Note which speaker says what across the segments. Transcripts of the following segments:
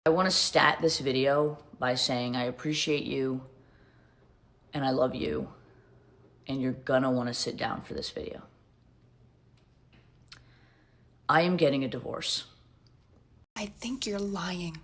Speaker 1: I want to stat this video by saying I appreciate you and I love you, and you're gonna want to sit down for this video. I am getting a divorce.
Speaker 2: I think you're lying.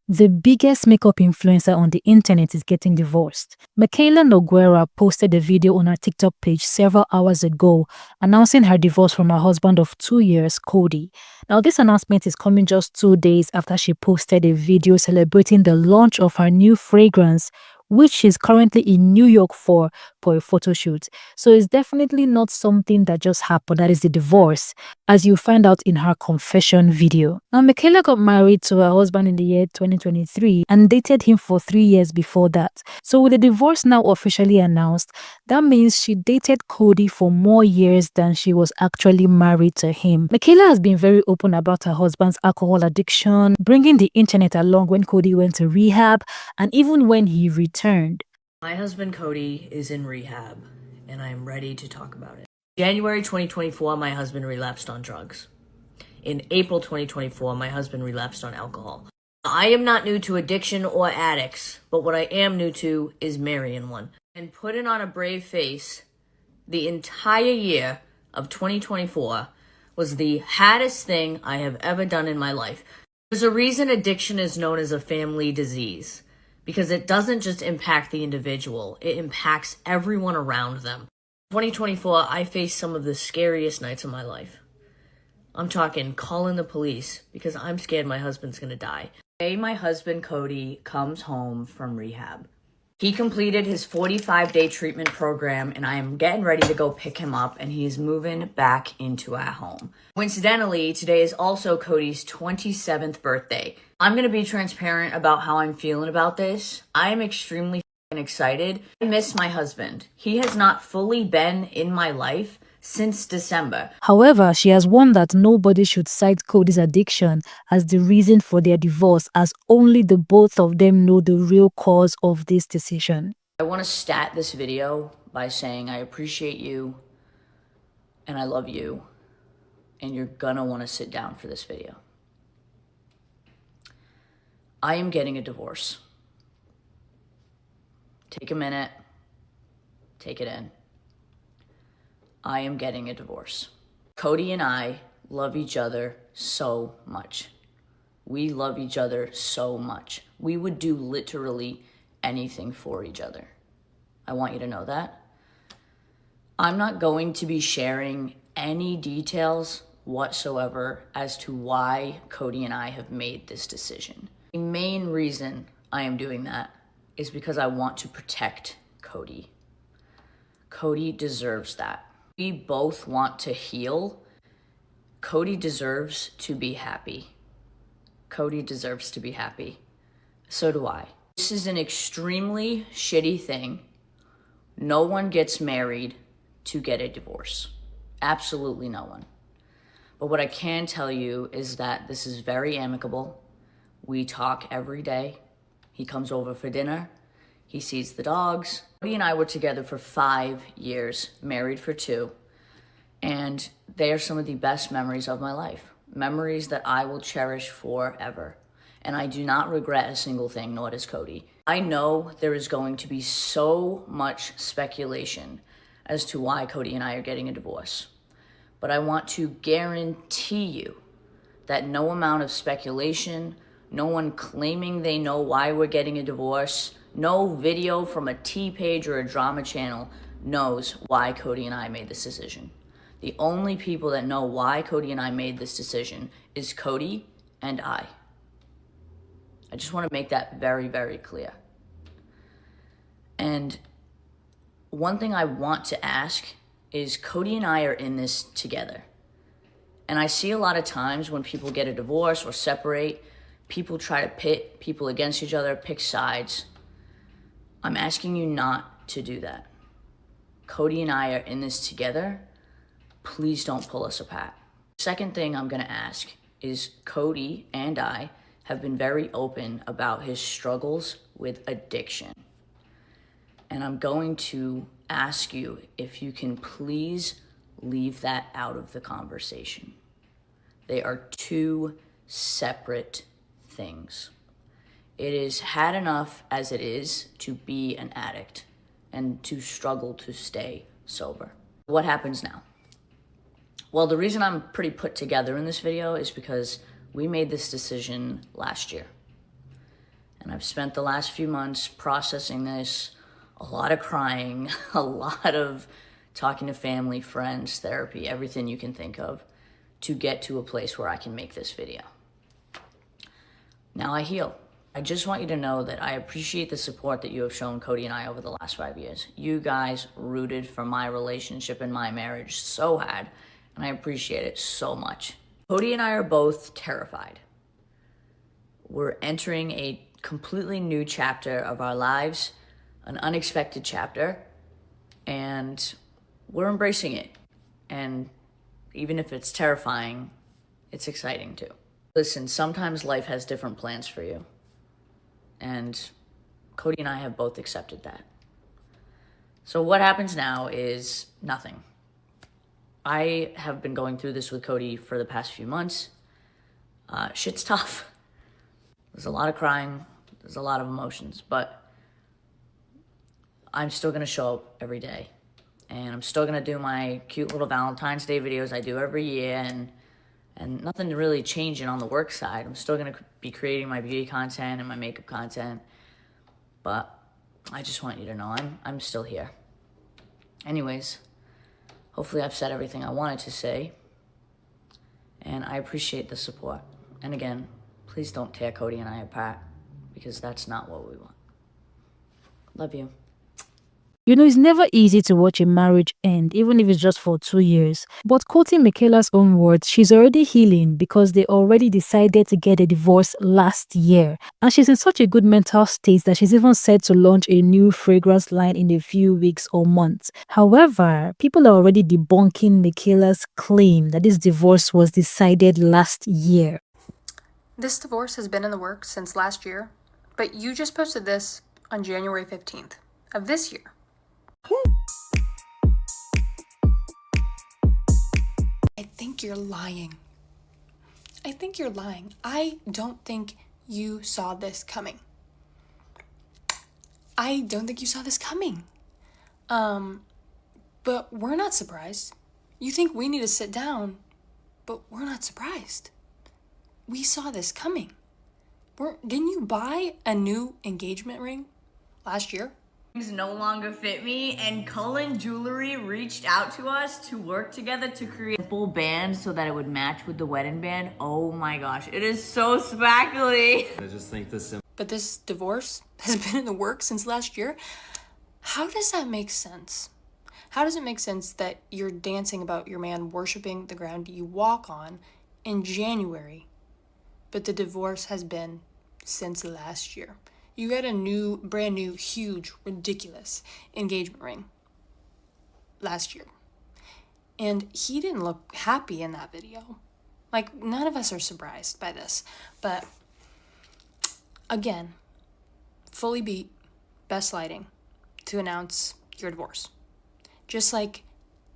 Speaker 3: The biggest makeup influencer on the internet is getting divorced. Mikayla Nogueira posted a video on her TikTok page several hours ago announcing her divorce from her husband of 2 years, Cody. Now, this announcement is coming just 2 days after she posted a video celebrating the launch of her new fragrance, which she's currently in New York for a photo shoot. So it's definitely not something that just happened, that is the divorce, as you find out in her confession video. Now, Mikayla got married to her husband in the year 2023 and dated him for 3 years before that. So with the divorce now officially announced, that means she dated Cody for more years than she was actually married to him. Mikayla has been very open about her husband's alcohol addiction, bringing the internet along when Cody went to rehab and even when he returned.
Speaker 1: My husband Cody is in rehab, and I am ready to talk about it. January 2024, my husband relapsed on drugs. In April 2024, my husband relapsed on alcohol. I am not new to addiction or addicts, but what I am new to is marrying one. And putting on a brave face the entire year of 2024 was the hardest thing I have ever done in my life. There's a reason addiction is known as a family disease, because it doesn't just impact the individual, it impacts everyone around them. 2024, I faced some of the scariest nights of my life. I'm talking calling the police because I'm scared my husband's gonna die. Today, my husband Cody comes home from rehab. He completed his 45-day treatment program, and I am getting ready to go pick him up, and he is moving back into our home. Coincidentally, today is also Cody's 27th birthday. I'm going to be transparent about how I'm feeling about this. I am extremely excited. I miss my husband. He has not fully been in my life since December.
Speaker 3: However, she has warned that nobody should cite Cody's addiction as the reason for their divorce, as only the both of them know the real cause of this decision.
Speaker 1: I want to stat this video by saying I appreciate you and I love you, and you're gonna want to sit down for this video. I am getting a divorce. Take a minute, take it in. I am getting a divorce. Cody and I love each other so much. We love each other so much. We would do literally anything for each other. I want you to know that. I'm not going to be sharing any details whatsoever as to why Cody and I have made this decision. The main reason I am doing that is because I want to protect Cody. Cody deserves that. We both want to heal. Cody deserves to be happy. Cody deserves to be happy. So do I. This is an extremely shitty thing. No one gets married to get a divorce. Absolutely no one. But what I can tell you is that this is very amicable. We talk every day. He comes over for dinner. He sees the dogs. Cody and I were together for 5 years, married for 2. And they are some of the best memories of my life. Memories that I will cherish forever. And I do not regret a single thing, nor does Cody. I know there is going to be so much speculation as to why Cody and I are getting a divorce. But I want to guarantee you that no amount of speculation, no one claiming they know why we're getting a divorce, no video from a T page or a drama channel knows why Cody and I made this decision. The only people that know why Cody and I made this decision is Cody and I. I just want to make that very, very clear. And one thing I want to ask is, Cody and I are in this together. And I see a lot of times when people get a divorce or separate, people try to pit people against each other, pick sides. I'm asking you not to do that. Cody and I are in this together. Please don't pull us apart. Second thing I'm going to ask is, Cody and I have been very open about his struggles with addiction. And I'm going to ask you if you can please leave that out of the conversation. They are two separate things. It is had enough as it is to be an addict and to struggle to stay sober. What happens now? Well, the reason I'm pretty put together in this video is because we made this decision last year. And I've spent the last few months processing this, a lot of crying, a lot of talking to family, friends, therapy, everything you can think of to get to a place where I can make this video. Now I heal. I just want you to know that I appreciate the support that you have shown Cody and I over the last 5 years. You guys rooted for my relationship and my marriage so hard, and I appreciate it so much. Cody and I are both terrified. We're entering a completely new chapter of our lives, an unexpected chapter, and we're embracing it. And even if it's terrifying, it's exciting too. Listen, sometimes life has different plans for you. And Cody and I have both accepted that. So what happens now is nothing. I have been going through this with Cody for the past few months. Shit's tough. There's a lot of crying. There's a lot of emotions. But I'm still going to show up every day. And I'm still going to do my cute little Valentine's Day videos I do every year. And nothing really changing on the work side. I'm still going to be creating my beauty content and my makeup content. But I just want you to know I'm still here. Anyways, hopefully I've said everything I wanted to say. And I appreciate the support. And again, please don't tear Cody and I apart, because that's not what we want. Love you.
Speaker 3: You know, it's never easy to watch a marriage end, even if it's just for 2 years. But quoting Mikayla's own words, she's already healing because they already decided to get a divorce last year. And she's in such a good mental state that she's even set to launch a new fragrance line in a few weeks or months. However, people are already debunking Mikayla's claim that this divorce was decided last year.
Speaker 2: This divorce has been in the works since last year, but you just posted this on January 15th of this year. I think you're lying. I think you're lying. I don't think you saw this coming. I don't think you saw this coming. But we're not surprised. You think we need to sit down, but we're not surprised. We saw this coming. Didn't you buy a new engagement ring last year?
Speaker 1: Things no longer fit me, and Cullen Jewelry reached out to us to work together to create a simple band so that it would match with the wedding band. Oh my gosh, it is so sparkly.
Speaker 4: I just think this.
Speaker 2: But this divorce has been in the works since last year. How does that make sense? How does it make sense that you're dancing about your man worshiping the ground you walk on in January, but the divorce has been since last year? You got a brand new, huge, ridiculous engagement ring last year. And he didn't look happy in that video. Like, none of us are surprised by this. But, again, fully beat, best lighting to announce your divorce. Just like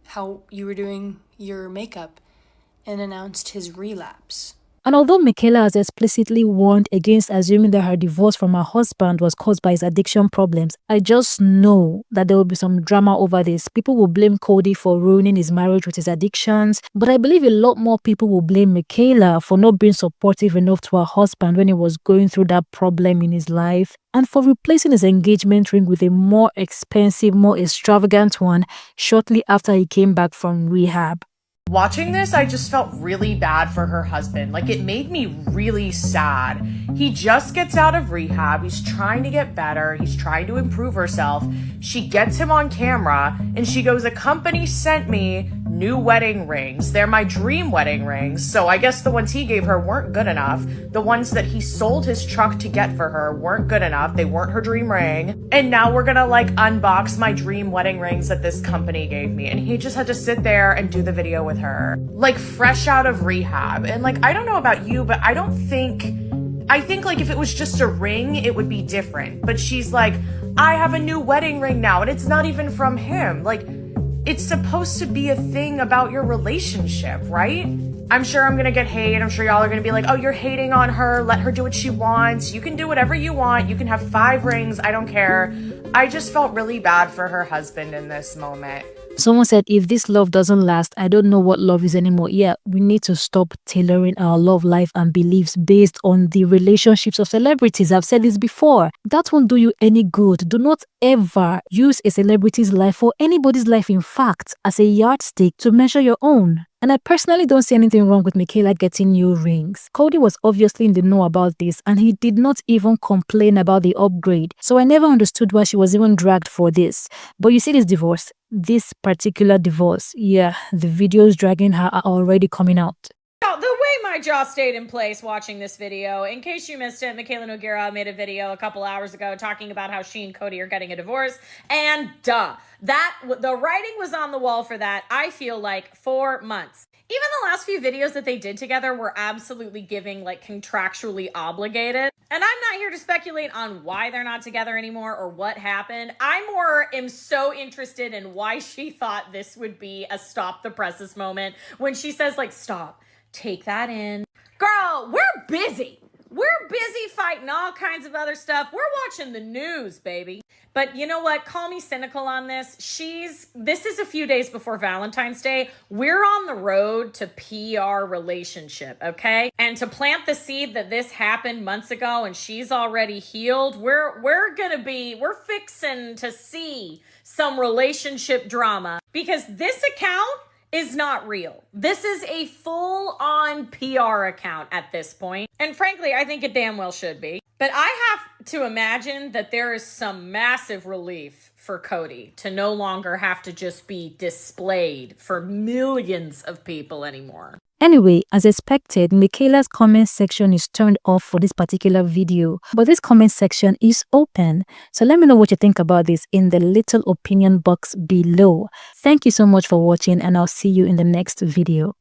Speaker 2: how you were doing your makeup and announced his relapse.
Speaker 3: And although Mikayla has explicitly warned against assuming that her divorce from her husband was caused by his addiction problems, I just know that there will be some drama over this. People will blame Cody for ruining his marriage with his addictions, but I believe a lot more people will blame Mikayla for not being supportive enough to her husband when he was going through that problem in his life, and for replacing his engagement ring with a more expensive, more extravagant one shortly after he came back from rehab.
Speaker 5: Watching this, I just felt really bad for her husband. Like, it made me really sad. He just gets out of rehab. He's trying to get better. He's trying to improve herself. She gets him on camera and she goes, "A company sent me new wedding rings. They're my dream wedding rings." So I guess the ones he gave her weren't good enough. The ones that he sold his truck to get for her weren't good enough. They weren't her dream ring. And now we're gonna like unbox my dream wedding rings that this company gave me. And he just had to sit there and do the video with her, like fresh out of rehab. And like, I don't know about you, but I think like if it was just a ring, it would be different. But she's like, "I have a new wedding ring now," and it's not even from him. Like, it's supposed to be a thing about your relationship, right? I'm sure I'm gonna get hate. I'm sure y'all are gonna be like, oh, you're hating on her. Let her do what she wants. You can do whatever you want. You can have 5 rings. I don't care. I just felt really bad for her husband in this moment.
Speaker 3: Someone said, if this love doesn't last, I don't know what love is anymore. Yeah, we need to stop tailoring our love life and beliefs based on the relationships of celebrities. I've said this before. That won't do you any good. Do not ever use a celebrity's life or anybody's life, in fact, as a yardstick to measure your own. And I personally don't see anything wrong with Mikayla getting new rings. Cody was obviously in the know about this and he did not even complain about the upgrade. So I never understood why she was even dragged for this. But you see this particular divorce, yeah, the videos dragging her are already coming out.
Speaker 4: The way my jaw stayed in place watching this video, in case you missed it, Mikayla Nogueira made a video a couple hours ago talking about how she and Cody are getting a divorce, and the writing was on the wall for that, I feel like, for months. Even the last few videos that they did together were absolutely giving like contractually obligated. And I'm not here to speculate on why they're not together anymore or what happened. I more am so interested in why she thought this would be a stop the presses moment when she says like, stop, take that in. Girl, we're busy. We're busy fighting all kinds of other stuff. We're watching the news, baby. But you know what? Call me cynical on this. This is a few days before Valentine's Day. We're on the road to PR relationship, okay? And to plant the seed that this happened months ago and she's already healed, we're fixing to see some relationship drama because this account is not real. This is a full-on PR account at this point. And frankly, I think it damn well should be. But I have to imagine that there is some massive relief for Cody to no longer have to just be displayed for millions of people anymore.
Speaker 3: Anyway, as expected, Mikayla's comment section is turned off for this particular video, but this comment section is open. So let me know what you think about this in the little opinion box below. Thank you so much for watching and I'll see you in the next video.